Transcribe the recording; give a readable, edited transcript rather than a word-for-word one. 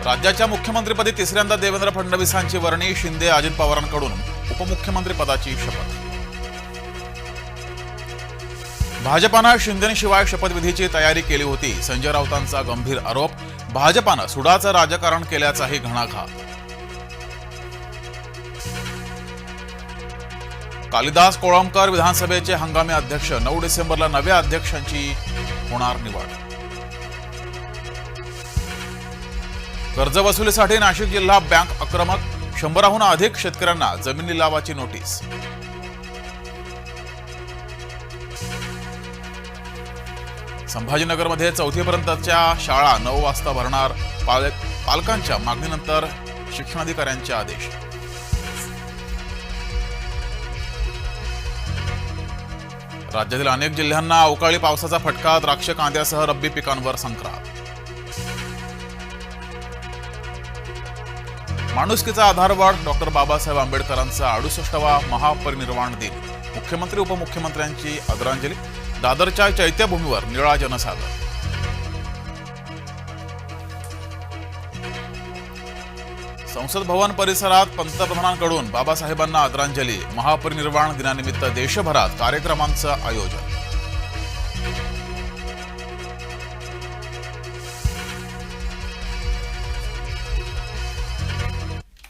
राज्याच्या मुख्यमंत्रीपदी तिसऱ्यांदा देवेंद्र फडणवीसांची वर्णी, शिंदे अजित पवारांकडून उपमुख्यमंत्री पदाची शपथ। भाजपानं शिंदेशिवाय शपथविधीची तयारी केली होती, संजय राऊतांचा गंभीर आरोप। भाजपानं सुडाचं राजकारण केल्याचाही घणाघात। कालिदास कोळंबकर विधानसभेचे हंगामी अध्यक्ष, 9 डिसेंबरला नव्या अध्यक्षांची होणार निवड। कर्जवसुलीसाठी नाशिक जिल्हा बँक आक्रमक, 100हून अधिक शेतकऱ्यांना जमीन लिलावाची नोटीस। संभाजीनगरमध्ये 4थी पर्यंतच्या शाळा 9 वाजता भरणार, पालकांच्या मागणीनंतर शिक्षणाधिकाऱ्यांचे आदेश। राज्यातील अनेक जिल्ह्यांना अवकाळी पावसाचा फटका, द्राक्ष, कांद्यासह रब्बी पिकांवर संक्रांत। माणुसकीचा आधारवड, डॉक्टर बाबासाहेब आंबेडकरांचा 68वा महापरिनिर्वाण दिन, मुख्यमंत्री उपमुख्यमंत्र्यांची आदरांजली। दादरच्या चैत्यभूमीवर निळा जनसागर। संसद भवन परिसरात पंतप्रधानांकडून बाबासाहेबांना आदरांजली, महापरिनिर्वाण दिनानिमित्त देशभरात कार्यक्रमांचं आयोजन।